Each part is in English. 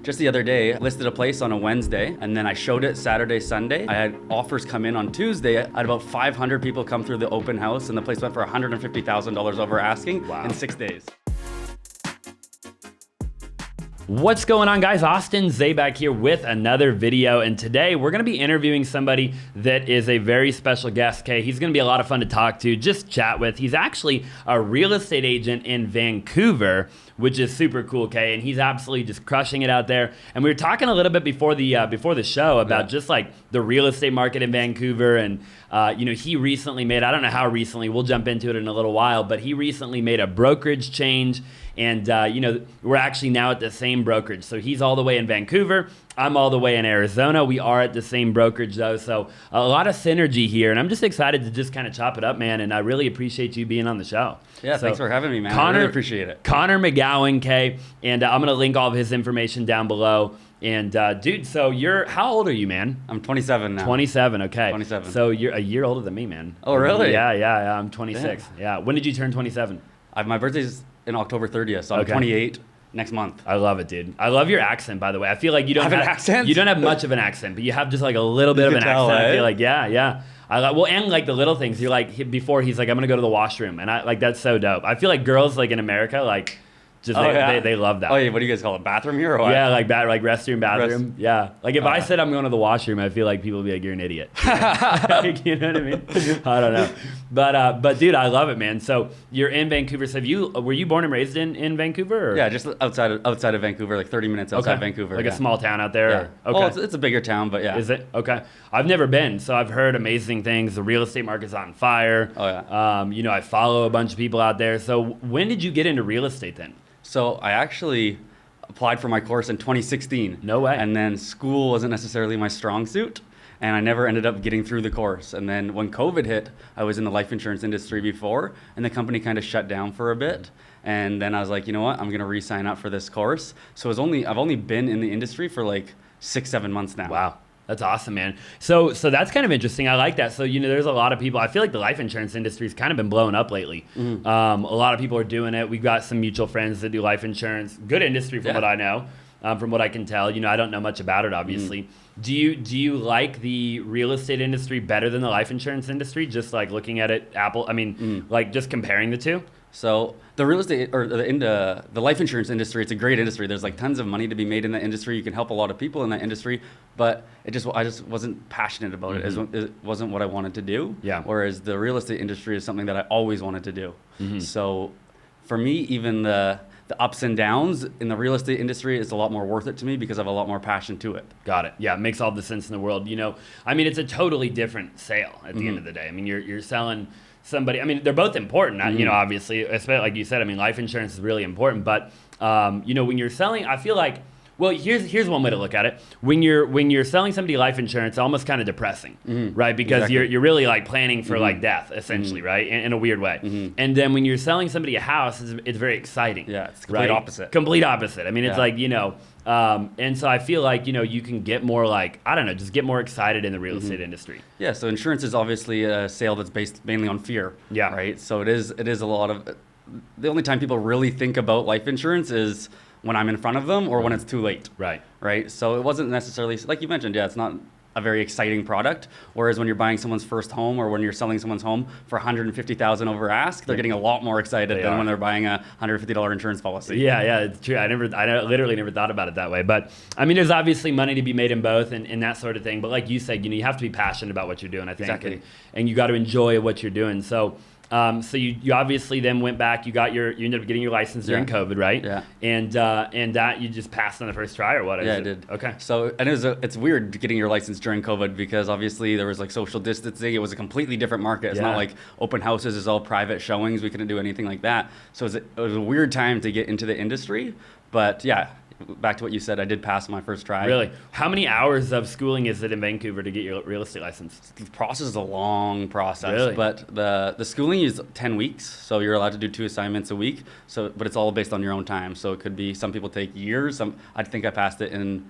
just the other day, I listed a place on a Wednesday, and then I showed it Saturday, Sunday. I had offers come in on Tuesday. I had about 500 people come through the open house, and the place went for $150,000 over asking in 6 days. What's going on, guys? Austin Zabak here with another video, and today we're going to be interviewing somebody that is a very special guest. Okay, he's going to be a lot of fun to talk to, just chat with. He's actually a real estate agent in Vancouver, which is super cool. Okay, and he's absolutely just crushing it out there. And we were talking a little bit before the show about just like the real estate market in Vancouver, and he recently made, I don't know how recently, we'll jump into it in a little while, but he recently made a brokerage change. And, we're actually now at the same brokerage. So he's all the way in Vancouver. I'm all the way in Arizona. We are at the same brokerage, though. So a lot of synergy here. And I'm just excited to just kind of chop it up, man. And I really appreciate you being on the show. Yeah, so, thanks for having me, man. I really appreciate it. Connor McGowan, Kay. And I'm going to link all of his information down below. And, dude, so how old are you, man? I'm 27 now. 27, okay. 27. So you're a year older than me, man. Oh, really? Yeah. I'm 26. Damn. Yeah. When did you turn 27? My birthday's in October 30th, so I'm 28 next month. I love it, dude. I love your accent, by the way. I feel like you don't have an accent. You don't have much of an accent, but you have just like a little bit of an accent. I feel like, yeah. And like the little things. You're like, before he's like, I'm gonna go to the washroom, and I like that's so dope. I feel like girls like in America like. Just they love that. Oh yeah, what do you guys call it? Bathroom here or what? Yeah, like restroom, bathroom. Yeah, like if I said I'm going to the washroom, I feel like people would be like, you're an idiot. Like, you know what I mean? I don't know, but dude, I love it, man. So you're in Vancouver. So were you born and raised in Vancouver? Or? Yeah, just outside of Vancouver, like 30 minutes outside Vancouver. Like a small town out there. Yeah. Okay. Well, it's a bigger town, but yeah. Is it? Okay. I've never been, so I've heard amazing things. The real estate market's on fire. Oh yeah. I follow a bunch of people out there. So when did you get into real estate then? So I actually applied for my course in 2016. No way. And then school wasn't necessarily my strong suit, and I never ended up getting through the course. And then when COVID hit, I was in the life insurance industry before, and the company kind of shut down for a bit. And then I was like, you know what, I'm gonna re-sign up for this course. So I've only been in the industry for like 6-7 months now. Wow. That's awesome, man. So that's kind of interesting. I like that. So, there's a lot of people. I feel like the life insurance industry has kind of been blowing up lately. Mm-hmm. A lot of people are doing it. We've got some mutual friends that do life insurance. Good industry from what I know, from what I can tell. I don't know much about it, obviously. Mm-hmm. Do you like the real estate industry better than the life insurance industry? Just like looking at it, like just comparing the two? So the real estate or the life insurance industry, it's a great industry. There's like tons of money to be made in that industry. You can help a lot of people in that industry, but I just wasn't passionate about it. It wasn't what I wanted to do. Yeah. Whereas the real estate industry is something that I always wanted to do. Mm-hmm. So for me, even the ups and downs in the real estate industry is a lot more worth it to me because I have a lot more passion to it. Got it. Yeah, it makes all the sense in the world. It's a totally different sale at the end of the day. You're selling somebody, they're both important, obviously, especially like you said, life insurance is really important, but, when you're selling, I feel like, well, here's one way to look at it. When you're selling somebody life insurance, it's almost kind of depressing, right? Because you're really like planning for like death, essentially, right? In a weird way. Mm-hmm. And then when you're selling somebody a house, it's very exciting. Yeah, it's complete opposite. Complete opposite. It's like, and so I feel like, you can get more like, I don't know, just get more excited in the real estate industry. Yeah, so insurance is obviously a sale that's based mainly on fear. Yeah. Right? So it is a lot of, the only time people really think about life insurance is when I'm in front of them or when it's too late. Right? So it wasn't necessarily, like you mentioned, it's not a very exciting product. Whereas when you're buying someone's first home or when you're selling someone's home for $150,000 over ask, they're getting a lot more excited than when they're buying a $150 insurance policy. Yeah, it's true. I literally never thought about it that way. But there's obviously money to be made in both and that sort of thing. But like you said, you have to be passionate about what you're doing, I think. Exactly. And you got to enjoy what you're doing. So you obviously then went back. You ended up getting your license during COVID, right? Yeah. And that you just passed on the first try or what? Yeah, I did. Okay. So and it's weird getting your license during COVID because obviously there was like social distancing. It was a completely different market. It's not like open houses. It's all private showings. We couldn't do anything like that. So it was a weird time to get into the industry. But yeah. Back to what you said, I did pass my first try. Really? How many hours of schooling is it in Vancouver to get your real estate license? The process is a long process. Really? But the schooling is 10 weeks, so you're allowed to do 2 assignments a week. But it's all based on your own time. So it could be, some people take years. I think I passed it in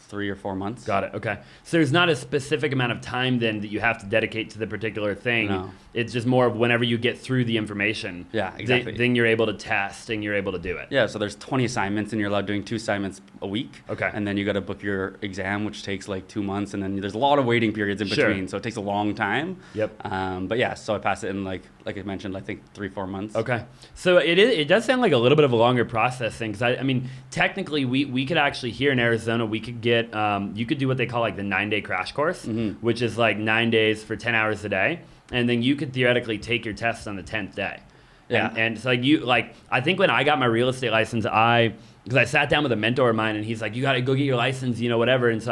3 or 4 months. Got it. Okay. So there's not a specific amount of time then that you have to dedicate to the particular thing. No. It's just more of whenever you get through the information. Yeah, exactly. Then you're able to test and you're able to do it. Yeah, so there's 20 assignments and you're allowed doing 2 assignments a week. Okay. And then you got to book your exam, which takes like 2 months, and then there's a lot of waiting periods in Sure. between, so it takes a long time. Yep. But yeah, so I passed it in like I mentioned, I think 3-4 months. Okay. So it does sound like a little bit of a longer process thing, because I mean, technically we could actually, here in Arizona, we could get, you could do what they call like the 9-day crash course, which is like 9 days for 10 hours a day. And then you could theoretically take your test on the 10th day. Yeah. And so I think when I got my real estate license, because I sat down with a mentor of mine and he's like, you got to go get your license, whatever. And so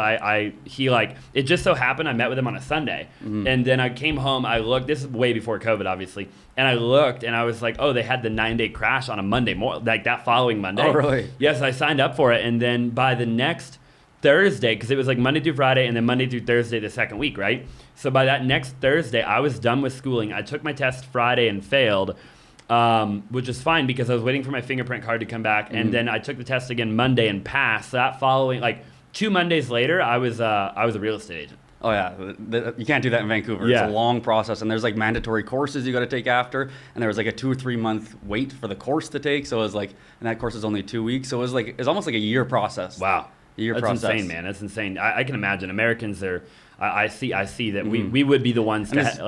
it just so happened I met with him on a Sunday. And then I came home, I looked, this is way before COVID, obviously. And I looked and I was like, oh, they had the 9-day crash on a Monday, like that following Monday. Oh, really? Yes, I signed up for it. And then by the next Thursday, because it was like Monday through Friday and then Monday through Thursday the second week, right? So by that next Thursday, I was done with schooling. I took my test Friday and failed, which is fine because I was waiting for my fingerprint card to come back. And then I took the test again Monday and passed. So that following, like 2 Mondays later, I was a real estate agent. Oh yeah, you can't do that in Vancouver. Yeah. It's a long process, and there's like mandatory courses you got to take after, and there was like a 2 or 3 month wait for the course to take. So it was like, and that course is only 2 weeks, so it was almost like a year process. Wow. Year That's process. insane, man. That's insane. I can imagine Americans are. I see that we would be the ones to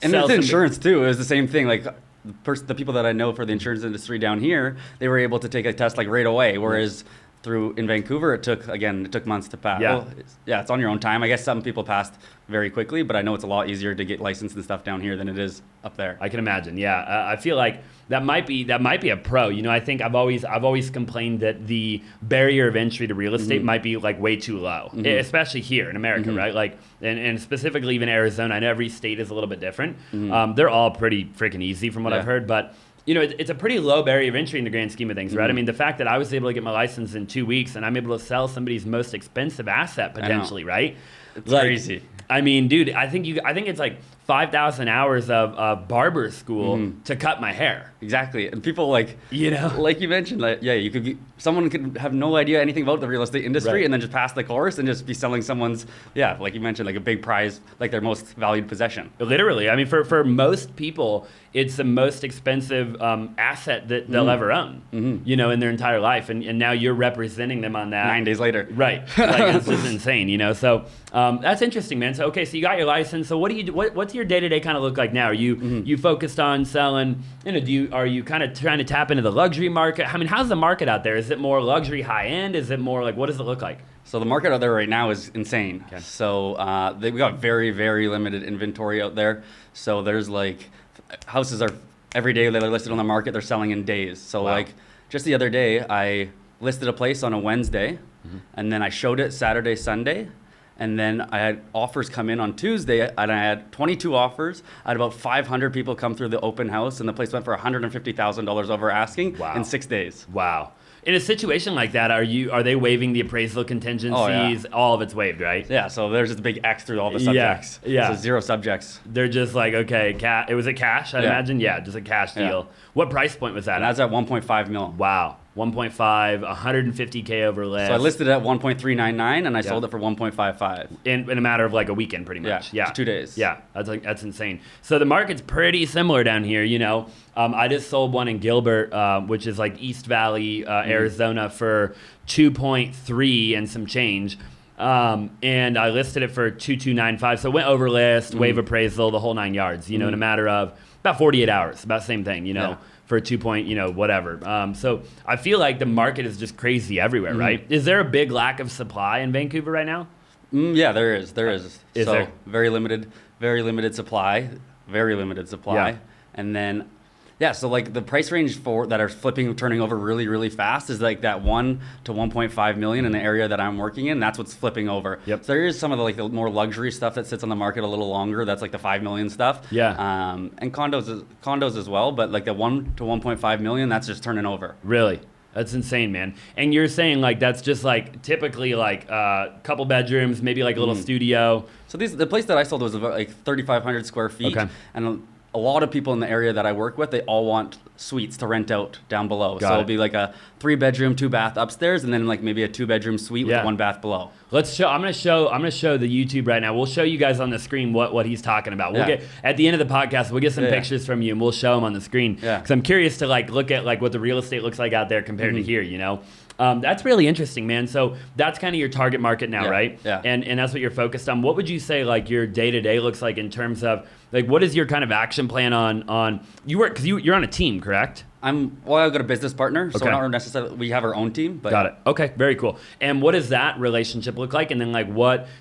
And with insurance too, it was the same thing. Like the people that I know for the insurance industry down here, they were able to take a test like right away, whereas in Vancouver it took months to pass. Yeah. Well, it's on your own time. I guess some people passed very quickly, but I know it's a lot easier to get licensed and stuff down here than it is up there. I can imagine. Yeah, I feel like that might be a pro. I think I've always complained that the barrier of entry to real estate might be like way too low, especially here in America, right? Like, and specifically even Arizona. I know every state is a little bit different. They're all pretty freaking easy from what I've heard, but. It's a pretty low barrier of entry in the grand scheme of things, right? I mean, the fact that I was able to get my license in 2 weeks and I'm able to sell somebody's most expensive asset potentially, right? It's crazy. I mean, dude, I think it's like 5,000 hours of barber school to cut my hair. Exactly. And people like you mentioned, someone could have no idea anything about the real estate industry, Right. and then just pass the course and just be selling someone's, like you mentioned, like a big prize, like their most valued possession. Literally. I mean, for most people, it's the most expensive asset that they'll ever own, in their entire life. And now you're representing them on that. 9 days later. Right. Like, it's just insane, So that's interesting, man. So, okay, so you got your license. So what do you do? What's your day-to-day kind of look like now? Are you focused on selling, are you kind of trying to tap into the luxury market? I mean, how's the market out there? Is it more luxury high-end? Is it more like, what does it look like? So the market out there right now is insane. Okay. So they've got very, very limited inventory out there. So there's like houses are every day they're listed on the market, they're selling in days. So like just the other day, I listed a place on a Wednesday, and then I showed it Saturday, Sunday. And then I had offers come in on Tuesday, and I had 22 offers. I had about 500 people come through the open house, and the place went for $150,000 over asking in 6 days. Wow. In a situation like that, are they waiving the appraisal contingencies? Oh, yeah. All of it's waived, right? Yeah, so there's just a big X through all the subjects. Yeah. So 0 subjects. They're just like, okay, it was a cash, I'd imagine? Yeah, just a cash deal. What price point was that? And that's at 1.5 mil. Wow. 1.5, 150K over list. So I listed it at 1.399 and I sold it for 1.55. In a matter of like a weekend, pretty much. Yeah. 2 days. Yeah, that's insane. So the market's pretty similar down here, I just sold one in Gilbert, which is like East Valley, Arizona, for 2.3 and some change. And I listed it for 2,295. So it went over list, wave appraisal, the whole 9 yards, in a matter of about 48 hours, about the same thing, for a 2 point, whatever. So I feel like the market is just crazy everywhere, right? Is there a big lack of supply in Vancouver right now? Yeah, there is. Is so there? Very limited supply. Yeah. And then, so like the price range that are turning over really, really fast is like that 1 to 1.5 million in the area that I'm working in. That's what's flipping over. Yep. So there is some of the more luxury stuff that sits on the market a little longer. That's like the 5 million stuff. Yeah. And condos as well. But like the 1 to 1.5 million, that's just turning over. Really? That's insane, man. And you're saying like that's just like typically like a couple bedrooms, maybe like a little studio. So the place that I sold was about like 3,500 square feet. Okay. And a lot of people in the area that I work with, they all want suites to rent out down below. So it'll be like a 3-bedroom, 2-bath upstairs, and then like maybe a 2-bedroom suite with 1 bath below. Let's show. I'm gonna show the YouTube right now. We'll show you guys on the screen what he's talking about. We'll get at the end of the podcast. We'll get some pictures from you, and we'll show them on the screen. Yeah. Because I'm curious to like look at like what the real estate looks like out there compared to here. You know. That's really interesting, man. So that's kind of your target market now, right? Yeah. And that's what you're focused on. What would you say like your day-to-day looks like in terms of like what is your kind of action plan on you work because you're on a team, correct? I've got a business partner, so we're not necessarily, we have our own team. But Got it. Okay, very cool. And what does that relationship look like? And then like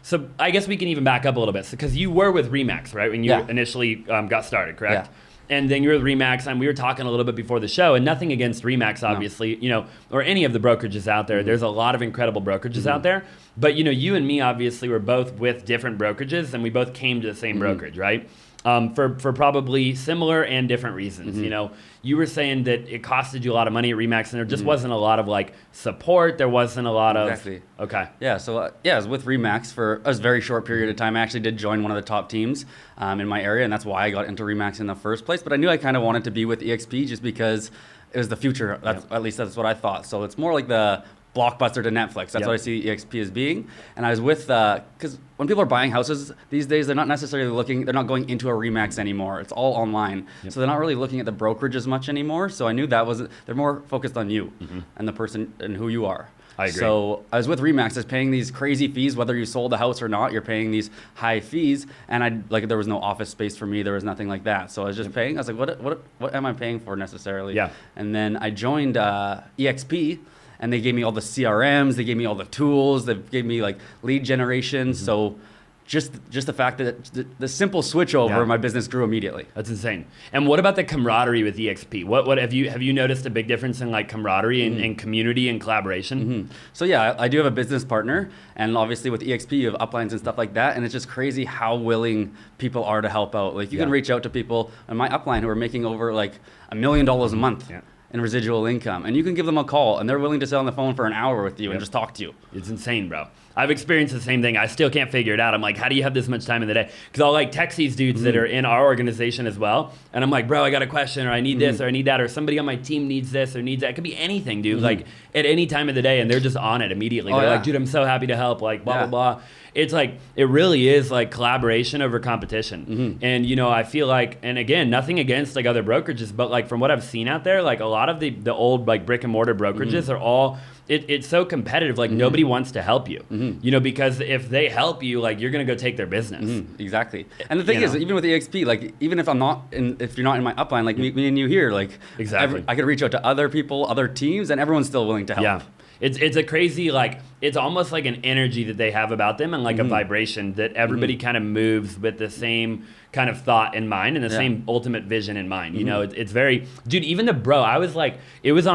so I guess we can even back up a little bit. Because you were with ReMax, right? When you initially got started, correct? Yeah. And then you were with ReMax, and we were talking a little bit before the show, and nothing against ReMax, obviously, you know, or any of the brokerages out there. There's a lot of incredible brokerages out there. But, you know, you and me, obviously, were both with different brokerages, and we both came to the same brokerage, right? For probably similar and different reasons. You know, you were saying that it costed you a lot of money at ReMax, and there just wasn't a lot of like support. There wasn't a lot of okay. Yeah, so I was with ReMax for a very short period of time. I actually did join one of the top teams in my area, and that's why I got into ReMax in the first place. But I knew I kind of wanted to be with EXP just because it was the future. At least that's what I thought. So it's more like the Blockbuster to Netflix. That's what I see EXP as being. And I was with, because when people are buying houses these days, they're not necessarily they're not going into a ReMax anymore. It's all online. So they're not really looking at the brokerage as much anymore. So I knew they're more focused on you and the person and who you are. I agree. So I was with ReMax, I was paying these crazy fees, whether you sold the house or not, you're paying these high fees. And there was no office space for me. There was nothing like that. So I was just paying. I was like, what am I paying for necessarily? Yeah. And then I joined EXP. And they gave me all the CRMs, they gave me all the tools, they gave me like lead generation. So just the fact that the simple switch over, my business grew immediately. That's insane. And what about the camaraderie with EXP? What have you noticed a big difference in like camaraderie and community and collaboration? So yeah, I do have a business partner, and obviously with EXP you have uplines and stuff like that, and it's just crazy how willing people are to help out. Like you can reach out to people on my upline who are making over like $1 million a month. In residual income, and you can give them a call and they're willing to sit on the phone for an hour with you and just talk to you. It's insane, bro. I've experienced the same thing. I still can't figure it out. I'm like, how do you have this much time in the day? Because I'll like text these dudes that are in our organization as well, and I'm like, bro, I got a question, or I need this, or I need that, or somebody on my team needs this or needs that. It could be anything, dude. Like at any time of the day, and they're just on it immediately. They're like, dude, I'm so happy to help. Like blah blah blah. It's like it really is like collaboration over competition. And you know, I feel like, and again, nothing against like other brokerages, but like from what I've seen out there, like a lot of the old like brick and mortar brokerages are all it's so competitive. Like nobody wants to help you, you know, because if they help you, like you're gonna go take their business. Exactly. And the thing is, even with EXP, like even if if you're not in my upline, like me and you here, like I could reach out to other people, other teams, and everyone's still willing to help. Yeah. It's a crazy, like, it's almost like an energy that they have about them and like a vibration that everybody kind of moves with the same kind of thought in mind and the same ultimate vision in mind. You know, it's very, dude, even I was like, it was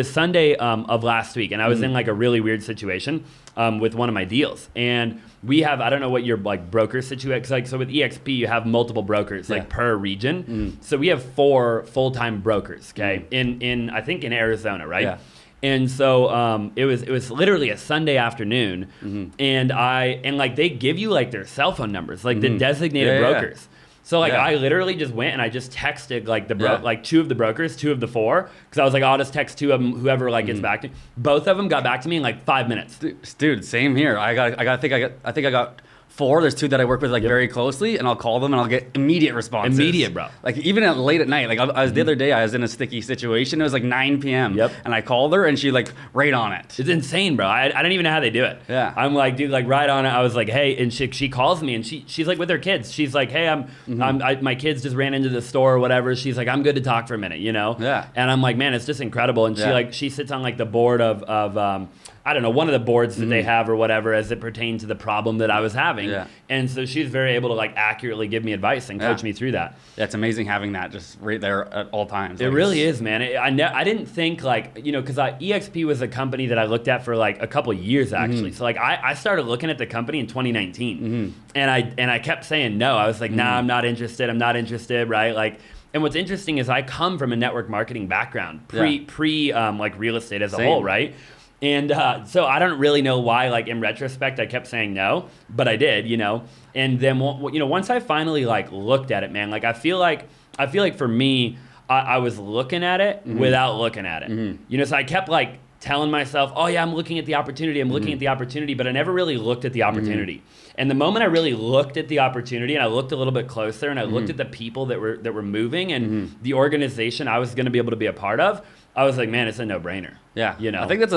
Sunday of last week, and I was in like a really weird situation with one of my deals. And we have, I don't know what your like broker situation, like, so with EXP, you have multiple brokers like per region. So we have 4 full-time brokers, okay, in I think in Arizona, right? Yeah. And so it was literally a Sunday afternoon, and like they give you like their cell phone numbers, like the designated brokers. So like I literally just went and I just texted like like 2 of the brokers, 2 of the 4, because I was like, I'll just text 2 of them, whoever like gets back to me. Both of them got back to me in like 5 minutes. Dude, same here. I think I got 4. There's 2 that I work with like very closely, and I'll call them and I'll get immediate responses. Immediate, bro. Like even late at night. Like I was the other day, I was in a sticky situation. It was like 9 p.m. And I called her and she like right on it. It's insane, bro. I don't even know how they do it. Yeah. I'm like, dude, like right on it. I was like, hey, and she calls me and she's like with her kids. She's like, hey, my kids just ran into the store or whatever. She's like, I'm good to talk for a minute, you know? Yeah. And I'm like, man, it's just incredible. And she sits on like the board of I don't know, one of the boards that they have or whatever as it pertains to the problem that I was having. Yeah. And so she's very able to like accurately give me advice and coach me through that. Yeah, it's amazing having that just right there at all times. It really is, man. I didn't think like, you know, because EXP was a company that I looked at for like a couple years actually. So like I started looking at the company in 2019 and I kept saying no. I was like, nah, I'm not interested, right? Like, and what's interesting is I come from a network marketing background pre like real estate as a whole, right? And so I don't really know why, like in retrospect, I kept saying no, but I did, you know. And then, you know, once I finally like looked at it, man, like I feel like I feel like for me, I was looking at it without looking at it. You know, so I kept like telling myself, oh yeah, I'm looking at the opportunity, but I never really looked at the opportunity. And the moment I really looked at the opportunity and I looked a little bit closer and I looked at the people that were moving and the organization I was going to be able to be a part of, I was like, man, it's a no-brainer. Yeah, you know. I think that's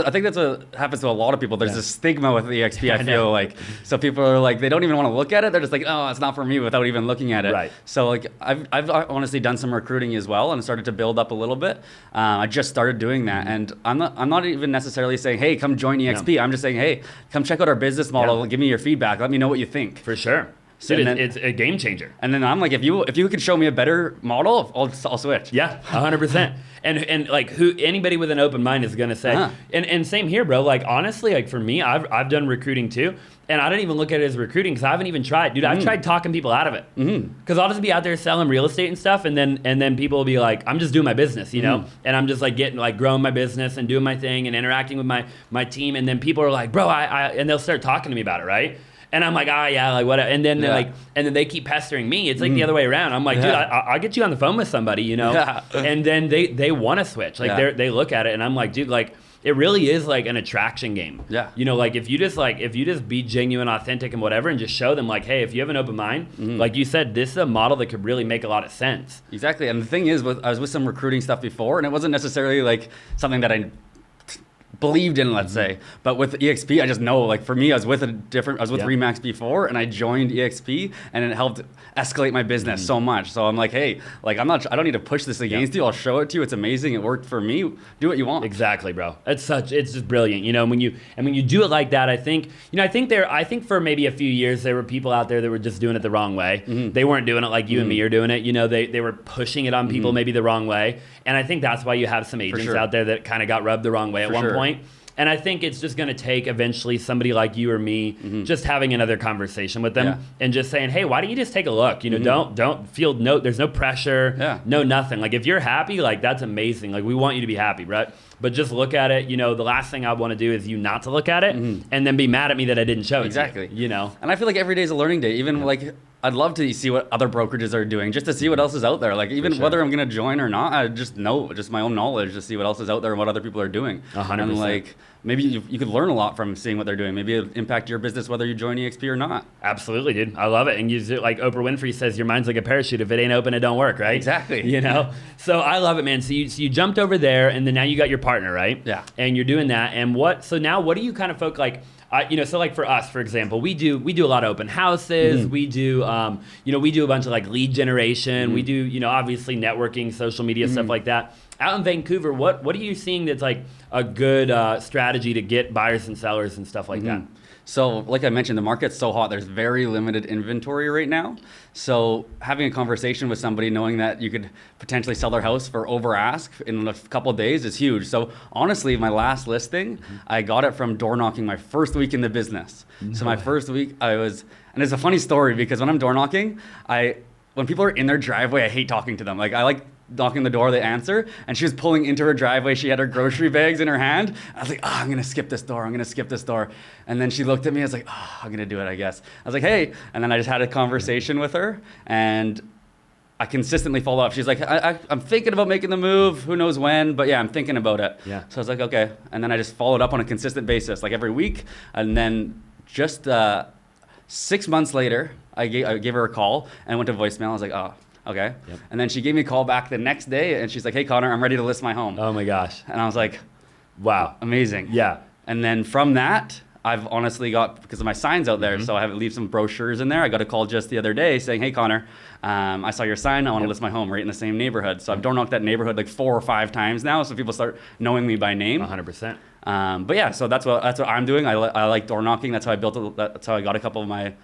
happens to a lot of people. There's a stigma with EXP. I feel like so people are like they don't even want to look at it. They're just like, oh, it's not for me, without even looking at it. Right. So like I've honestly done some recruiting as well and started to build up a little bit. I just started doing that, and I'm not even necessarily saying, hey, come join EXP. I'm just saying, hey, come check out our business model. Give me your feedback. Let me know what you think. For sure. So it's a game changer. And then I'm like, if you could show me a better model, I'll switch. Yeah, 100%. And like anybody with an open mind is gonna say. And same here, bro. Like honestly, like for me, I've done recruiting too, and I don't even look at it as recruiting because I haven't even tried, dude. I've tried talking people out of it because I'll just be out there selling real estate and stuff, and then people will be like, I'm just doing my business, you know, and I'm just like growing my business and doing my thing and interacting with my team, and then people are like, bro, and they'll start talking to me about it, right? And I'm like, yeah, like what? And then and then they keep pestering me. It's like the other way around. I'm like, dude, I'll get you on the phone with somebody, you know. And then they want to switch. Like they look at it, and I'm like, dude, like it really is like an attraction game. Yeah. You know, like if you just be genuine, authentic, and whatever, and just show them like, hey, if you have an open mind, like you said, this is a model that could really make a lot of sense. Exactly. And the thing is, I was with some recruiting stuff before, and it wasn't necessarily like something that I believed in, let's say, but with EXP, I just know, like for me, I was with ReMax before, and I joined EXP, and it helped escalate my business so much. So I'm like, hey, like I don't need to push this against you. I'll show it to you. It's amazing. It worked for me. Do what you want. Exactly, bro. It's just brilliant. You know, when you do it like that, I think for maybe a few years there were people out there that were just doing it the wrong way. They weren't doing it like you and me are doing it. You know, they were pushing it on people maybe the wrong way, and I think that's why you have some agents out there that kind of got rubbed the wrong way at one point. And I think it's just going to take eventually somebody like you or me just having another conversation with them and just saying, hey, why don't you just take a look? You know, don't feel there's no pressure, no nothing. Like if you're happy, like that's amazing. Like we want you to be happy, right? But just look at it. You know, the last thing I want to do is you not to look at it and then be mad at me that I didn't show it. Exactly. You know? And I feel like every day is a learning day. Even like I'd love to see what other brokerages are doing, just to see what else is out there. Like even whether I'm going to join or not, I just know, just my own knowledge, to see what else is out there and what other people are doing. 100%. And like maybe you could learn a lot from seeing what they're doing. Maybe it'll impact your business whether you join EXP or not. Absolutely, dude. I love it. And like Oprah Winfrey says, your mind's like a parachute. If it ain't open, it don't work, right? Exactly. You know? So I love it, man. So you jumped over there, and then now you got your partner, right? Yeah. And you're doing that. And so now what do you kind of focus like? You know, so like for us, for example, we do a lot of open houses. We do, we do a bunch of like lead generation. We do, you know, obviously networking, social media, stuff like that. Out in Vancouver, what are you seeing that's like a good strategy to get buyers and sellers and stuff like that? So like I mentioned, the market's so hot. There's very limited inventory right now. So having a conversation with somebody, knowing that you could potentially sell their house for over ask in a couple of days is huge. So honestly, my last listing, I got it from door knocking my first week in the business. So my first week and it's a funny story because when I'm door knocking, when people are in their driveway, I hate talking to them. Like I like knocking the door, they answer, and she was pulling into her driveway. She had her grocery bags in her hand. I was like, I'm going to skip this door. And then she looked at me. I was like, I'm going to do it, I guess. I was like, hey. And then I just had a conversation with her, and I consistently follow up. She's like, I'm thinking about making the move. Who knows when, but yeah, I'm thinking about it. Yeah. So I was like, okay. And then I just followed up on a consistent basis, like every week. And then just 6 months later, I gave her a call and went to voicemail. I was like, okay. Yep. And then she gave me a call back the next day, and she's like, hey, Connor, I'm ready to list my home. Oh, my gosh. And I was like, wow. Amazing. Yeah. And then from that, I've honestly got, because of my signs out there, so I have leave some brochures in there. I got a call just the other day saying, hey, Connor, I saw your sign. I want to list my home right in the same neighborhood. So I've door knocked that neighborhood like 4 or 5 times now, so people start knowing me by name. 100%. But yeah, so that's what I'm doing. I like door knocking. That's how I got a couple of my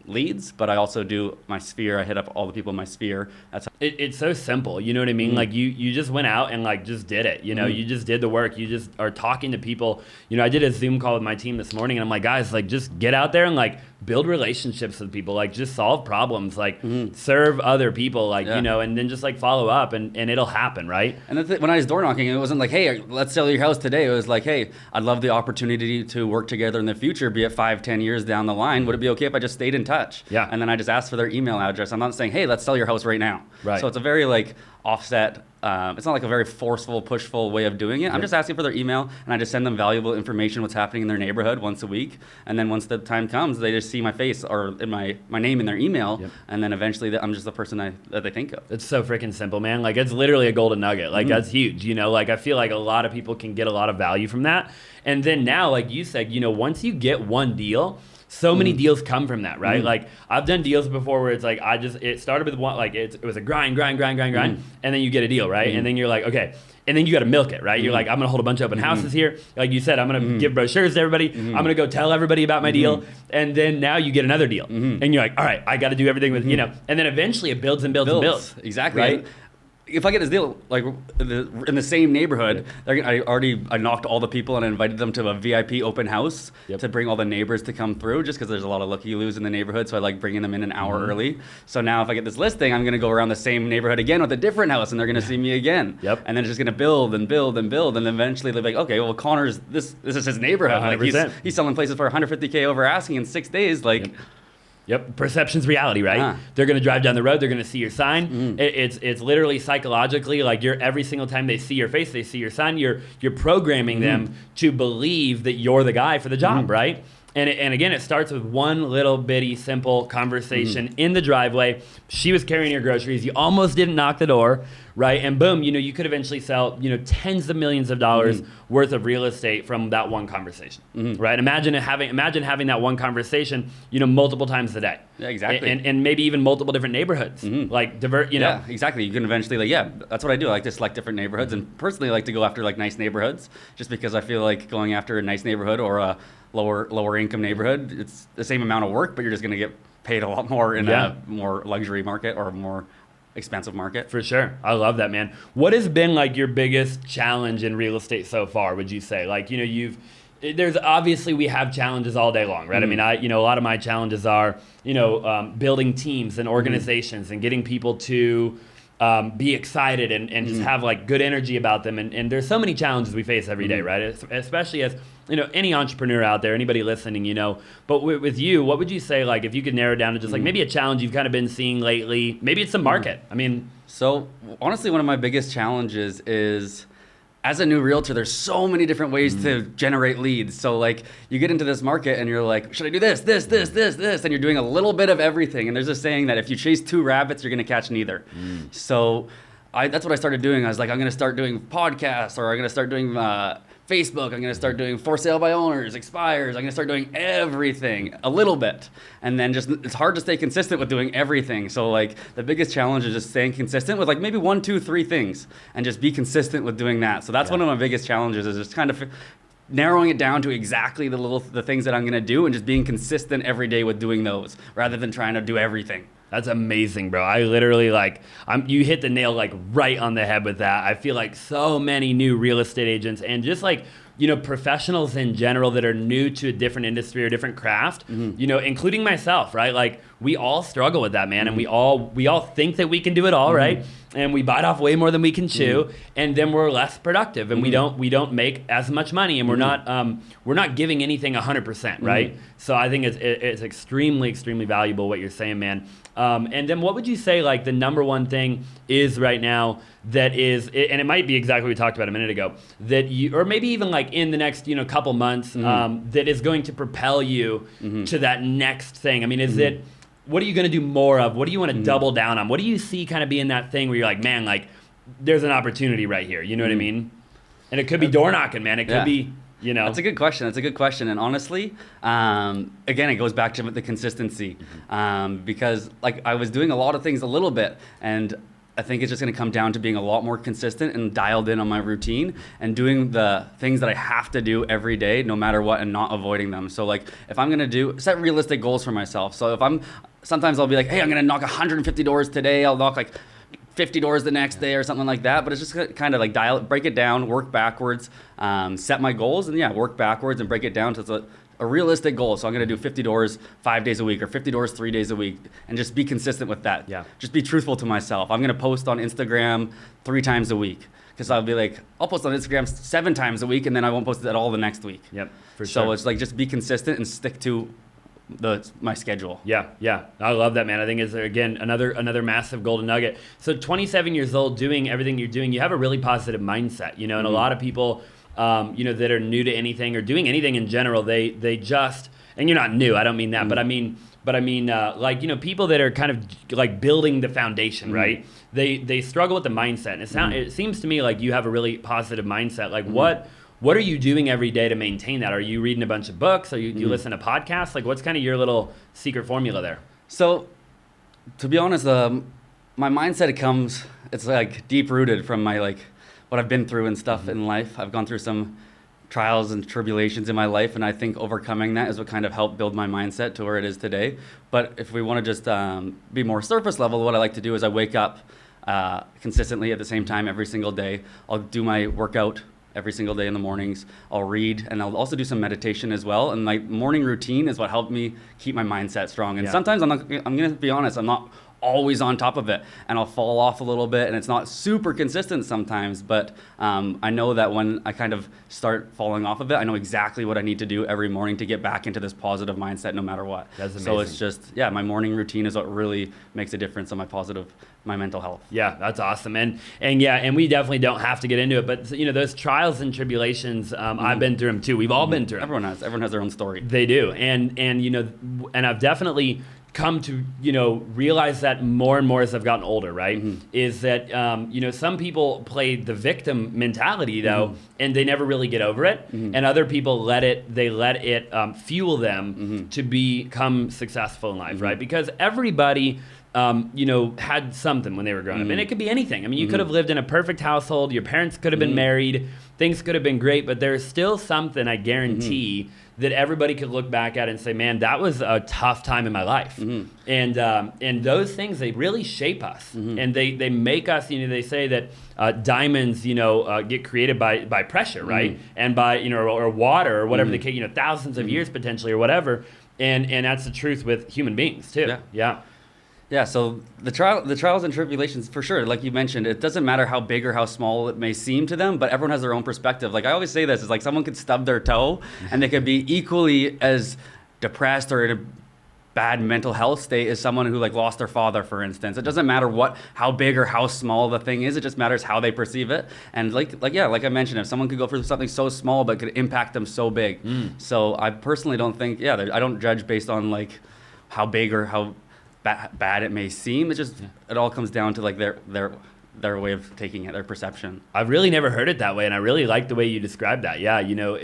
leads. But I also do my sphere. I hit up all the people in my sphere. That's it's so simple. You know what I mean? Like you just went out and like just did it. You know, you just did the work. You just are talking to people. You know, I did a Zoom call with my team this morning, and I'm like, guys, like just get out there and like build relationships with people. Like just solve problems. Like serve other people. Like you know, and then just like follow up, and it'll happen, right? And when I was door knocking, it wasn't like, hey, let's sell your house today. It was was like, hey, I'd love the opportunity to work together in the future, be it 5-10 years down the line. Would it be okay if I just stayed in touch? Yeah. And then I just asked for their email address. I'm not saying, hey, let's sell your house right now. Right. So it's a very like offset. It's not like a very forceful, pushful way of doing it. I'm just asking for their email, and I just send them valuable information, what's happening in their neighborhood once a week. And then once the time comes, they just see my face or in my name in their email. And then eventually I'm just the person that they think of. It's so freaking simple, man. Like, it's literally a golden nugget. Like, that's huge. You know, like, I feel like a lot of people can get a lot of value from that. And then now, like you said, you know, once you get one deal, so many deals come from that, right? Like, I've done deals before where it's like, it started with one, like, it was a grind, and then you get a deal, right? And then you're like, okay, and then you got to milk it, right? You're like, I'm gonna hold a bunch of open houses here. Like you said, I'm gonna give brochures to everybody. I'm gonna go tell everybody about my deal. And then now you get another deal. And you're like, all right, I got to do everything with, you know, and then eventually it builds and builds. Exactly. Right? If I get this deal, like in the same neighborhood, I knocked all the people and I invited them to a VIP open house to bring all the neighbors to come through, just because there's a lot of looky-loos in the neighborhood. So I like bringing them in an hour early. So now if I get this listing, I'm going to go around the same neighborhood again with a different house, and they're going to see me again. And then it's just going to build and build and build, and eventually they're like, okay, well, Connor's this is his neighborhood. Like he's selling places for 150K over asking in 6 days. Like. Yep, perception's reality, right? They're gonna drive down the road, they're gonna see your sign. It's literally psychologically, like, you're every single time they see your face, they see your sign, you're programming them to believe that you're the guy for the job, right? And again, it starts with one little bitty simple conversation in the driveway. She was carrying your groceries. You almost didn't knock the door, right? And boom, you know, you could eventually sell, you know, tens of millions of dollars worth of real estate from that one conversation, right? Imagine having that one conversation, you know, multiple times a day. Yeah, exactly. And maybe even multiple different neighborhoods, like divert, you know. Yeah, exactly. You can eventually, like, that's what I do. I like to select different neighborhoods, and personally I like to go after like nice neighborhoods, just because I feel like going after a nice neighborhood or a lower income neighborhood, it's the same amount of work, but you're just going to get paid a lot more in a more luxury market or a more expensive market. For sure. I love that, man. What has been like your biggest challenge in real estate so far, would you say? Like, you know, there's obviously, we have challenges all day long, right? I mean, a lot of my challenges are, you know, building teams and organizations and getting people to be excited and just have like good energy about them. And there's so many challenges we face every day, right? Especially as, you know, any entrepreneur out there, anybody listening, you know, but with you, what would you say, like, if you could narrow it down to just like maybe a challenge you've kind of been seeing lately, maybe it's the market. I mean, so honestly, one of my biggest challenges is, as a new realtor, there's so many different ways to generate leads. So like, you get into this market and you're like, should I do this, and you're doing a little bit of everything. And there's a saying that if you chase 2 rabbits, you're gonna catch neither. So that's what I started doing. I was like, I'm gonna start doing podcasts, or I'm gonna start doing Facebook, I'm gonna start doing for sale by owners, expires, I'm gonna start doing everything a little bit. And then just, it's hard to stay consistent with doing everything. So like, the biggest challenge is just staying consistent with like maybe 1, 2, 3 things, and just be consistent with doing that. So that's one of my biggest challenges, is just kind of narrowing it down to exactly the things that I'm gonna do, and just being consistent every day with doing those, rather than trying to do everything. That's amazing, bro. I literally you hit the nail like right on the head with that. I feel like so many new real estate agents and just like, you know, professionals in general that are new to a different industry or different craft, you know, including myself, right? Like, we all struggle with that, man. And we all think that we can do it all, right? And we bite off way more than we can chew, and then we're less productive, and we don't make as much money, and we're not giving anything 100%, right? So I think it's extremely, extremely valuable what you're saying, man. And then what would you say, like, the number one thing is right now that is, and it might be exactly what we talked about a minute ago, that you, or maybe even like in the next, you know, couple months, that is going to propel you to that next thing? I mean, is it, what are you going to do more of? What do you want to double down on? What do you see kind of being that thing where you're like, man, like, there's an opportunity right here. You know what I mean? And it could be door knocking, man. It could be, you know. That's a good question. And honestly, again, it goes back to the consistency, because like, I was doing a lot of things a little bit, and I think it's just going to come down to being a lot more consistent and dialed in on my routine, and doing the things that I have to do every day, no matter what, and not avoiding them. So like, if I'm going to set realistic goals for myself. So sometimes I'll be like, hey, I'm going to knock 150 doors today. I'll knock like 50 doors the next day or something like that. But it's just kind of like break it down, work backwards, set my goals, and work backwards and break it down to a realistic goal. So I'm going to do 50 doors 5 days a week, or 50 doors 3 days a week, and just be consistent with that. Just be truthful to myself. I'm going to post on Instagram 3 times a week, because I'll be like, I'll post on Instagram 7 times a week, and then I won't post it at all the next week. Yep, for So sure. it's like just be consistent and stick to my schedule. Yeah, I love that, man. I think it's, again, another massive golden nugget. So 27 years old, doing everything you're doing, you have a really positive mindset, you know, and a lot of people, you know, that are new to anything or doing anything in general, they just, and you're not new, I don't mean that, but I mean, like, you know, people that are kind of like building the foundation, right? They struggle with the mindset. And it seems to me like you have a really positive mindset. Like what are you doing every day to maintain that? Are you reading a bunch of books? Are you listen to podcasts? Like, what's kind of your little secret formula there? So, to be honest, my mindset it's like deep rooted from my like what I've been through and stuff in life. I've gone through some trials and tribulations in my life, and I think overcoming that is what kind of helped build my mindset to where it is today. But if we want to just be more surface level, what I like to do is I wake up consistently at the same time every single day. I'll do my workout every single day in the mornings. I'll read, and I'll also do some meditation as well. And my morning routine is what helped me keep my mindset strong. And sometimes I'm going to be honest, I'm not always on top of it, and I'll fall off a little bit, and it's not super consistent sometimes, but I know that when I kind of start falling off of it, I know exactly what I need to do every morning to get back into this positive mindset no matter what. That's amazing. So it's just, my morning routine is what really makes a difference on my mental health. Yeah, that's awesome. And we definitely don't have to get into it, but you know, those trials and tribulations, I've been through them too. We've all been through them. Everyone has their own story. They do. And you know, and I've definitely come to, you know, realize that more and more as I've gotten older, right? Is that, you know, some people play the victim mentality though, and they never really get over it. And other people let it fuel them to become successful in life, right? Because everybody, you know, had something when they were growing up, and it could be anything. I mean, you could have lived in a perfect household, your parents could have been married, things could have been great, but there's still something, I guarantee, that everybody could look back at and say, man, that was a tough time in my life. And those things, they really shape us, and they make us, you know, they say that diamonds, you know, get created by pressure, right? And by, you know, or water or whatever the case, you know, thousands of years potentially or whatever. And that's the truth with human beings too. Yeah, so the trials and tribulations, for sure, like you mentioned, it doesn't matter how big or how small it may seem to them, but everyone has their own perspective. Like I always say this, is like someone could stub their toe and they could be equally as depressed or in a bad mental health state as someone who like lost their father, for instance. It doesn't matter how big or how small the thing is, it just matters how they perceive it. And like I mentioned, if someone could go through something so small but could impact them so big. So I personally don't think, I don't judge based on like how big or how bad it may seem. It just it all comes down to like their way of taking it, their perception. I've really never heard it that way, and I really like the way you described that. Yeah, you know,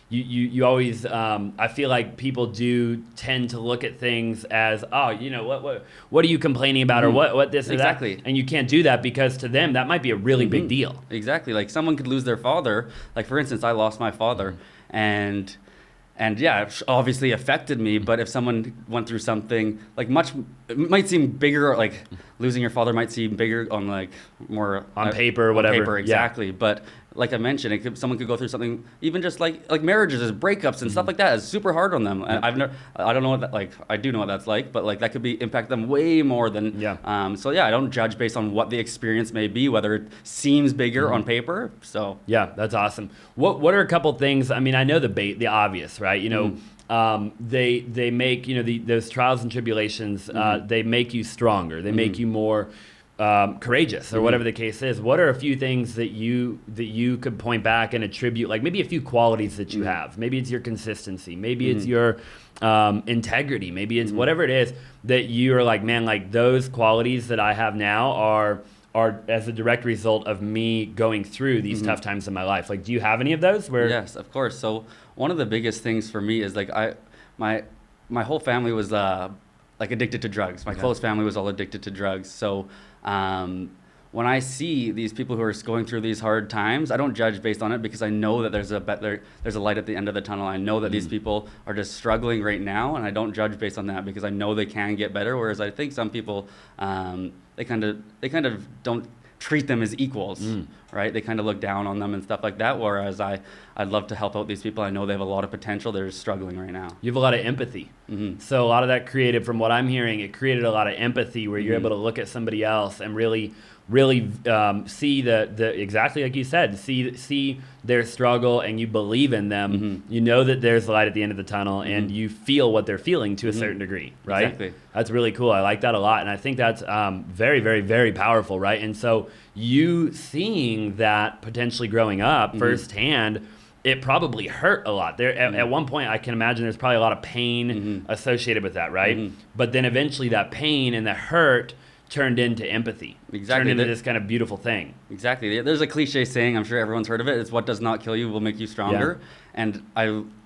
you always I feel like people do tend to look at things as, oh, you know, what are you complaining about, or what this or that, and you can't do that because to them that might be a really big deal. Exactly, like someone could lose their father. Like for instance, I lost my father, and yeah, it obviously affected me, but if someone went through something like it might seem bigger, like losing your father might seem bigger on like more on paper or whatever. Paper, exactly. But like I mentioned, someone could go through something, even just like marriages, breakups and stuff like that. It's super hard on them. I don't know what that, like, I do know what that's like, but like that could impact them way more than. So I don't judge based on what the experience may be, whether it seems bigger on paper. So yeah, that's awesome. What are a couple things? I mean, I know the obvious, right? You know, they make, you know, those trials and tribulations. They make you stronger. They make you more courageous, or whatever the case is. What are a few things that you could point back and attribute, like maybe a few qualities that you have? Maybe it's your consistency, maybe it's your integrity, maybe it's whatever it is that you are like, man, like those qualities that I have now are as a direct result of me going through these tough times in my life. Like, do you have any of those? Yes, of course. So one of the biggest things for me is like my whole family was like addicted to drugs. My close family was all addicted to drugs. So when I see these people who are going through these hard times, I don't judge based on it, because I know that there's a light at the end of the tunnel. I know that these people are just struggling right now, and I don't judge based on that because I know they can get better. Whereas I think some people, they kind of don't treat them as equals, right? They kind of look down on them and stuff like that. Whereas I'd love to help out these people. I know they have a lot of potential. They're struggling right now. You have a lot of empathy. So a lot of that created, from what I'm hearing, it created a lot of empathy where you're able to look at somebody else and really see the exactly like you said, see their struggle, and you believe in them. You know that there's light at the end of the tunnel, and you feel what they're feeling to a certain degree, right? Exactly. That's really cool. I like that a lot, and I think that's very, very, very powerful, right? And so you seeing that potentially growing up firsthand, it probably hurt a lot. There at one point, I can imagine there's probably a lot of pain associated with that, right? But then eventually that pain and the hurt turned into empathy. Exactly. Turned into this kind of beautiful thing. Exactly. There's a cliche saying, I'm sure everyone's heard of it. It's what does not kill you will make you stronger. And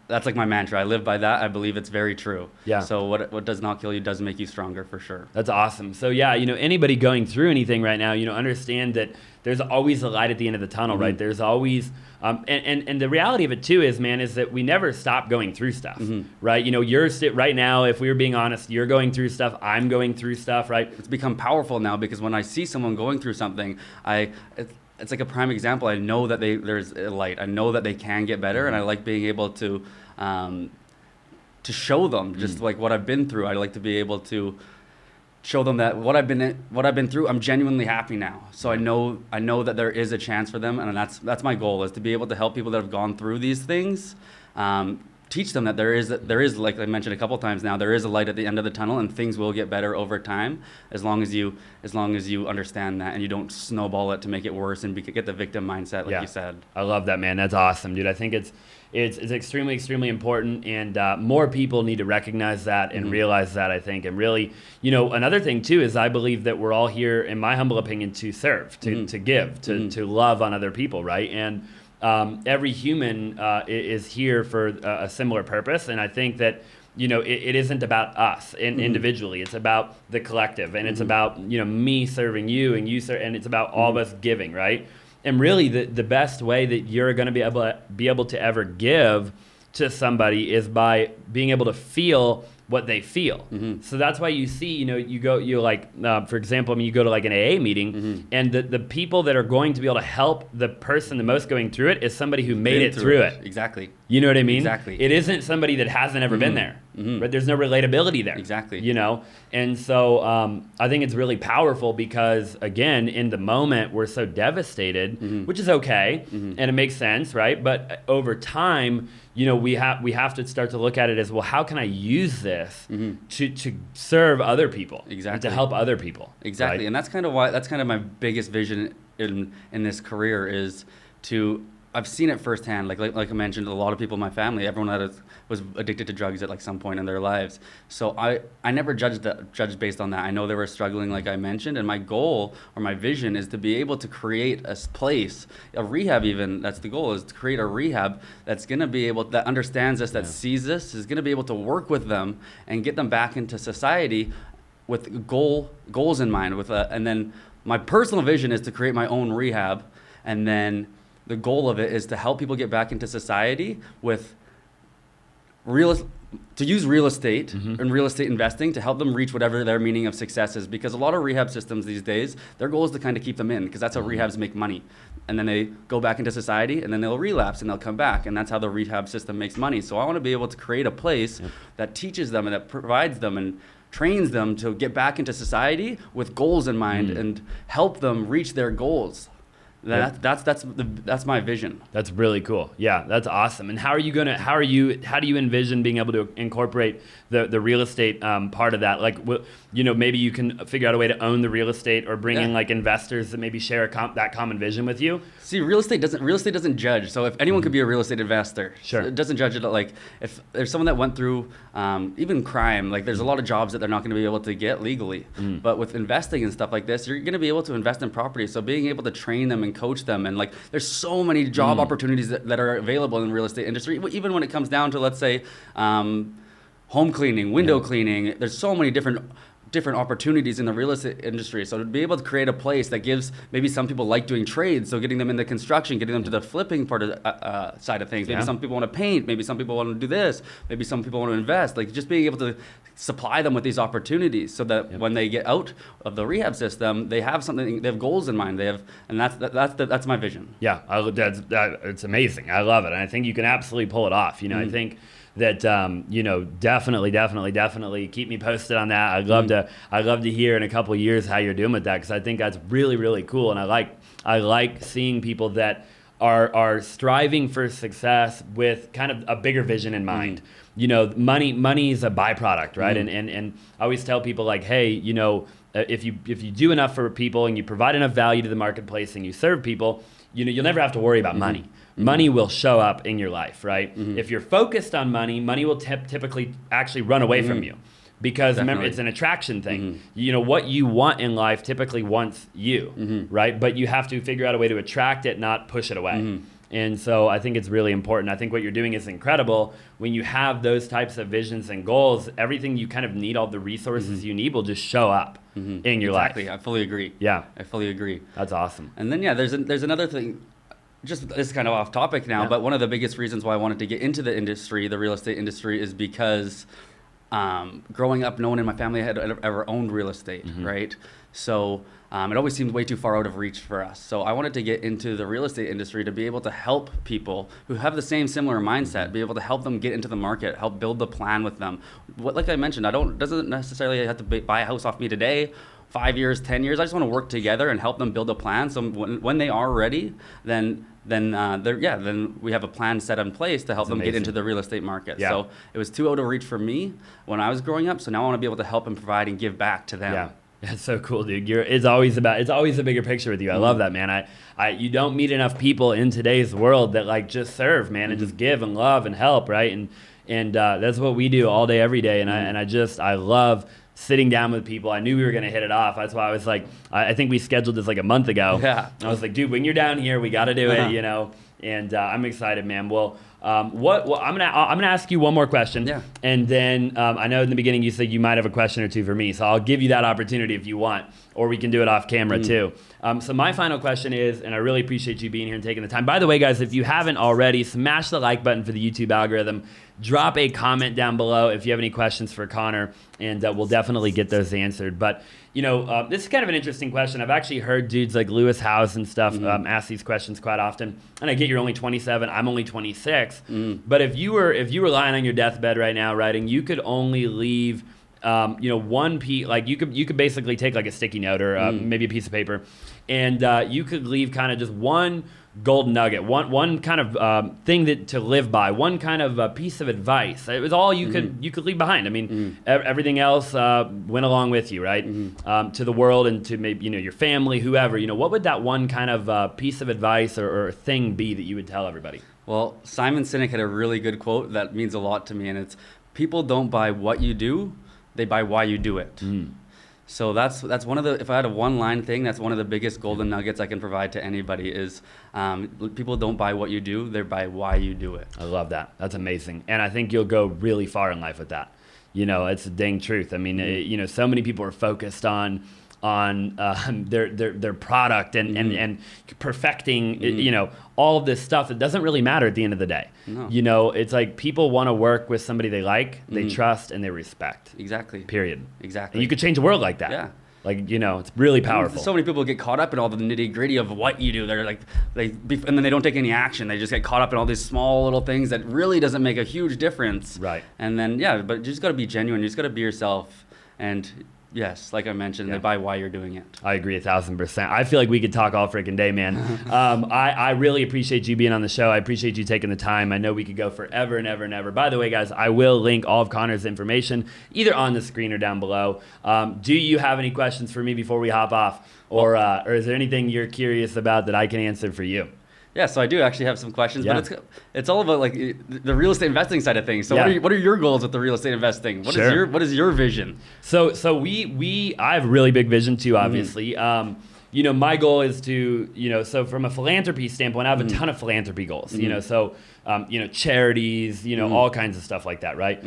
that's like my mantra. I live by that. I believe it's very true. Yeah. So what does not kill you does make you stronger for sure. That's awesome. So yeah, anybody going through anything right now, understand that there's always a light at the end of the tunnel, right? There's always, and the reality of it too is that we never stop going through stuff, right? You're right now, if we were being honest, you're going through stuff, I'm going through stuff, right? It's become powerful now because when I see someone going through something, it's like a prime example. I know that there's a light. I know that they can get better, and I like being able to show them just like what I've been through. I like to be able to show them that what I've been through, I'm genuinely happy now. So I know that there is a chance for them, and that's my goal, is to be able to help people that have gone through these things. Teach them that there is, like I mentioned a couple times now, there is a light at the end of the tunnel, and things will get better over time as long as you understand that and you don't snowball it to make it worse and get the victim mindset, like you said. I love that, man. That's awesome, dude. I think it's extremely, extremely important, and more people need to recognize that and realize that, I think. And really, another thing too is I believe that we're all here, in my humble opinion, to serve, to give, to love on other people, right? And every human is here for a similar purpose, and I think that it isn't about us individually. It's about the collective, and it's about me serving you and you and it's about all of us giving, right? And really, the best way that you're going to be able to ever give to somebody is by being able to feel what they feel. So that's why you see, for example, you go to like an AA meeting, and the people that are going to be able to help the person the most going through it is somebody who made it through it. Exactly. You know what I mean? Exactly. It isn't somebody that hasn't ever been there, right? There's no relatability there. Exactly. And so I think it's really powerful because, again, in the moment, we're so devastated, which is okay, and it makes sense, right? But over time, we have to start to look at it as, well, how can I use this to serve other people, and to help other people? Exactly. Right? And that's kind of my biggest vision in this career is to. I've seen it firsthand. Like I mentioned, a lot of people in my family, everyone that was addicted to drugs at some point in their lives. So I never judged based on that. I know they were struggling, like I mentioned, and my goal or my vision is to be able to create a place, a rehab even. That's the goal, is to create a rehab that's going to be able, that understands this, that sees this, is going to be able to work with them and get them back into society with goals in mind. And then my personal vision is to create my own rehab, and then the goal of it is to help people get back into society with to use real estate and real estate investing to help them reach whatever their meaning of success is. Because a lot of rehab systems these days, their goal is to kind of keep them in, because that's how rehabs make money. And then they go back into society, and then they'll relapse and they'll come back, and that's how the rehab system makes money. So I want to be able to create a place that teaches them and that provides them and trains them to get back into society with goals in mind and help them reach their goals. That's my vision. That's really cool. Yeah, that's awesome. And how do you envision being able to incorporate the real estate part of that? Like, maybe you can figure out a way to own the real estate, or bring in like investors that maybe share that common vision with you. See, real estate doesn't judge. So if anyone could be a real estate investor, sure, it doesn't judge it. Like if there's someone that went through even crime, like there's a lot of jobs that they're not going to be able to get legally. But with investing and stuff like this, you're going to be able to invest in property. So being able to train them and coach them, and like there's so many job opportunities that are available in the real estate industry. Even when it comes down to, let's say, home cleaning, window cleaning, there's so many different different opportunities in the real estate industry. So to be able to create a place that gives, maybe some people like doing trades, so getting them into construction, getting them to the flipping part of the side of things. Maybe some people want to paint, maybe some people want to do this, maybe some people want to invest. Like just being able to supply them with these opportunities so that when they get out of the rehab system, they have something, they have goals in mind. They have, and that's my vision. Yeah, it's amazing. I love it, and I think you can absolutely pull it off. You know, I think that definitely keep me posted on that. I'd love to hear in a couple of years how you're doing with that, because I think that's really, really cool, and I like seeing people that are striving for success with kind of a bigger vision in mind. You know, money is a byproduct, right? And I always tell people, like, hey, you know, if you do enough for people and you provide enough value to the marketplace and you serve people, you know, you'll never have to worry about money. Money will show up in your life, right? If you're focused on money, money will typically actually run away from you, because remember, it's an attraction thing. You know, what you want in life typically wants you, right? But you have to figure out a way to attract it, not push it away. And so I think it's really important. I think what you're doing is incredible. When you have those types of visions and goals, everything you kind of need, all the resources you need, will just show up in your life. Exactly, I fully agree. Yeah, I fully agree. That's awesome. And then there's another thing. Just this is kind of off topic now, but one of the biggest reasons why I wanted to get into the industry, the real estate industry, is because growing up, no one in my family had ever owned real estate, right? So it always seemed way too far out of reach for us. So I wanted to get into the real estate industry to be able to help people who have the similar mindset, be able to help them get into the market, help build the plan with them. Like I mentioned, doesn't necessarily have to buy a house off me today. 5 years, 10 years. I just want to work together and help them build a plan. So when they are ready, then we have a plan set in place to help them get into the real estate market. So it was too out of reach for me when I was growing up. So now I want to be able to help and provide and give back to them. Yeah. That's so cool, dude. It's always a bigger picture with you. I love that, man. You don't meet enough people in today's world that like just serve, man, and just give and love and help, right? And that's what we do all day, every day. And I love sitting down with people. I knew we were going to hit it off. That's why I was like, I think we scheduled this like a month ago. Yeah. I was like, dude, when you're down here, we got to do it, you know? And I'm excited, man. Well, I'm gonna ask you one more question. Yeah. And then I know in the beginning you said you might have a question or two for me, so I'll give you that opportunity if you want, or we can do it off camera too. So my final question is, and I really appreciate you being here and taking the time. By the way, guys, if you haven't already, smash the like button for the YouTube algorithm. Drop a comment down below if you have any questions for Connor, and we'll definitely get those answered. But you know, this is kind of an interesting question. I've actually heard dudes like Lewis Howes and stuff ask these questions quite often. And I get you're only 27, I'm only 26. But if you were lying on your deathbed right now, writing, you could only leave, one piece. Like you could basically take like a sticky note or maybe a piece of paper, and you could leave kind of just one golden nugget, one kind of thing to live by, one kind of piece of advice. It was all you could leave behind. I mean, everything else went along with you, right? To the world and to maybe your family, whoever. What would that one kind of piece of advice or thing be that you would tell everybody? Well, Simon Sinek had a really good quote that means a lot to me, and it's, people don't buy what you do, they buy why you do it. So that's one of the, if I had a one-line thing, that's one of the biggest golden nuggets I can provide to anybody is people don't buy what you do, they buy why you do it. I love that. That's amazing. And I think you'll go really far in life with that. It's the dang truth. I mean, so many people are focused on their product and perfecting, all of this stuff. It doesn't really matter at the end of the day. No. It's like people want to work with somebody they like, they trust, and they respect. Exactly. Period. Exactly. And you could change the world like that. Yeah. Like, it's really powerful. So many people get caught up in all the nitty gritty of what you do. They're like, and then they don't take any action. They just get caught up in all these small little things that really doesn't make a huge difference. Right. And then, but you just got to be genuine. You just got to be yourself. And yes, like I mentioned, they buy why you're doing it. I agree 1,000%. I feel like we could talk all freaking day, man. I really appreciate you being on the show. I appreciate you taking the time. I know we could go forever and ever and ever. By the way, guys, I will link all of Connor's information either on the screen or down below. Do you have any questions for me before we hop off? Or is there anything you're curious about that I can answer for you? Yeah, so I do actually have some questions, but it's all about like the real estate investing side of things. So what are your goals with the real estate investing? What is your vision? So I have a really big vision too, obviously. My goal is to, so from a philanthropy standpoint, I have a ton of philanthropy goals. So charities, all kinds of stuff like that, right?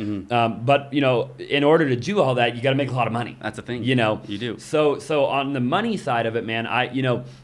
But in order to do all that, you got to make a lot of money. That's the thing. You do. So on the money side of it, man,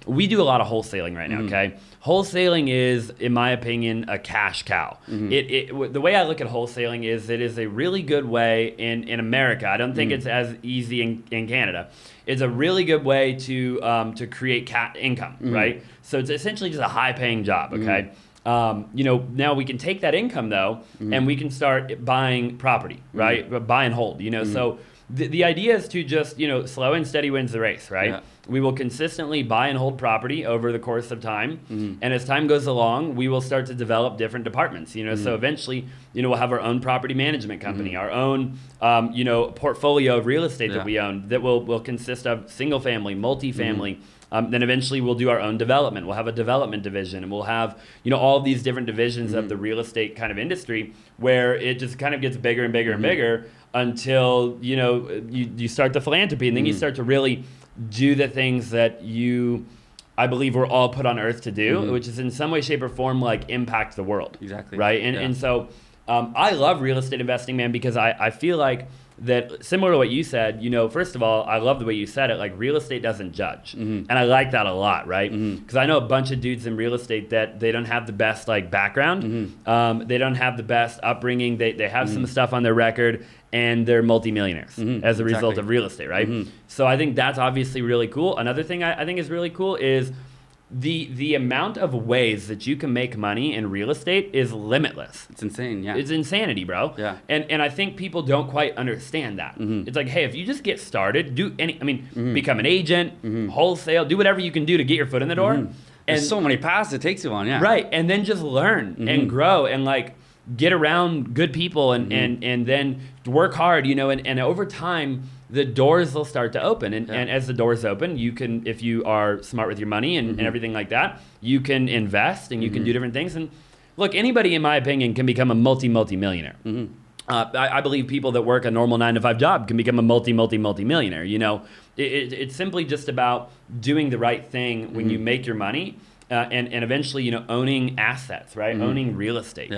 we do a lot of wholesaling right now. Okay, wholesaling is, in my opinion, a cash cow. The way I look at wholesaling is it is a really good way in America. I don't think it's as easy in Canada. It's a really good way to create income, right? So it's essentially just a high-paying job. Okay. Now we can take that income though, and we can start buying property, right? Buy and hold, so the idea is to just, slow and steady wins the race, right? Yeah. We will consistently buy and hold property over the course of time. And as time goes along, we will start to develop different departments, so eventually, we'll have our own property management company, our own, portfolio of real estate that we own that will consist of single family, multifamily. Then eventually we'll do our own development. We'll have a development division, and we'll have, all these different divisions of the real estate kind of industry where it just kind of gets bigger and bigger and bigger until, you start the philanthropy, and then you start to really do the things that I believe we're all put on earth to do, which is in some way, shape, or form, like impact the world. Exactly. Right? And so I love real estate investing, man, because I feel like that, similar to what you said, first of all, I love the way you said it, like real estate doesn't judge. And I like that a lot, right? Because I know a bunch of dudes in real estate that they don't have the best background. They don't have the best upbringing. They have some stuff on their record, and they're multimillionaires as a result of real estate, right? So I think that's obviously really cool. Another thing I think is really cool is the amount of ways that you can make money in real estate is limitless. It's insane, yeah. It's insanity, bro. Yeah. And I think people don't quite understand that. It's like, hey, if you just get started, become an agent, wholesale, do whatever you can do to get your foot in the door. There's so many paths it takes you on, yeah. Right, and then just learn and grow and get around good people and then work hard, and over time, the doors will start to open. And as the doors open, you can, if you are smart with your money and everything like that, you can invest and you can do different things. And look, anybody, in my opinion, can become a multi-millionaire. I believe people that work a normal 9-to-5 job can become a multi-millionaire. It's simply just about doing the right thing when you make your money. And eventually, owning assets, right? Owning real estate,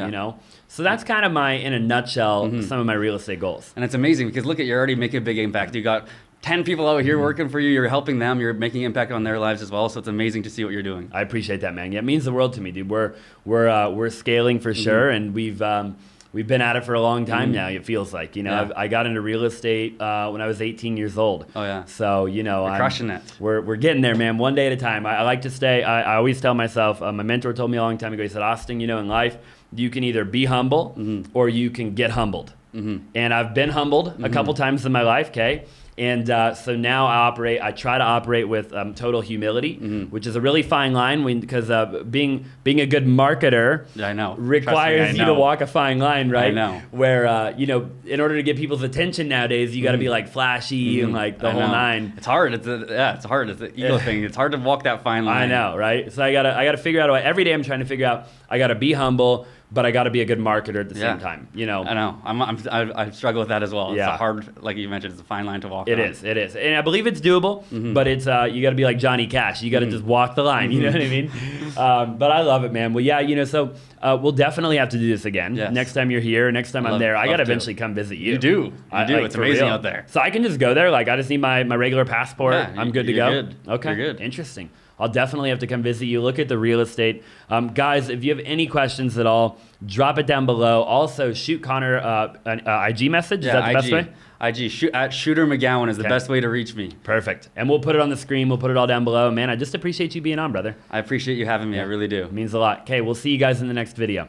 So that's kind of in a nutshell, some of my real estate goals. And it's amazing because look, you're already making a big impact. You got 10 people out here working for you. You're helping them. You're making impact on their lives as well. So it's amazing to see what you're doing. I appreciate that, man. Yeah, it means the world to me, dude. We're scaling for sure, and we've been at it for a long time now, it feels like. I got into real estate when I was 18 years old. Oh, yeah. So, I'm crushing it. We're getting there, man, one day at a time. I like to stay. I always tell myself, my mentor told me a long time ago, he said, Austin, in life, you can either be humble or you can get humbled. And I've been humbled a couple times in my life, okay? And so now I try to operate with total humility, which is a really fine line because being a good marketer requires you to walk a fine line, right? I know. Where, in order to get people's attention nowadays, you got to be flashy and the whole nine. It's hard. It's hard. It's an ego thing. It's hard to walk that fine line. I know, right? So I gotta figure out a way. Every day I'm trying to figure out, I got to be humble, but I got to be a good marketer at the same time, I know. I struggle with that as well. It's a hard, like you mentioned, it's a fine line to walk. It is. And I believe it's doable, but it's you got to be like Johnny Cash. You got to just walk the line. You know what I mean? But I love it, man. Well, yeah, so we'll definitely have to do this again. Yes. Next time you're here, next time I'm there, I got to eventually come visit you. You do. It's amazing out there. So I can just go there. I just need my regular passport. Yeah, I'm good to go. Good. Okay. You're good. Interesting. I'll definitely have to come visit you, look at the real estate. Guys, if you have any questions at all, drop it down below. Also, shoot Connor an IG message. Is that the best way? IG, at Shooter McGowan is the best way to reach me. Perfect. And we'll put it on the screen. We'll put it all down below. Man, I just appreciate you being on, brother. I appreciate you having me. I really do. It means a lot. Okay, we'll see you guys in the next video.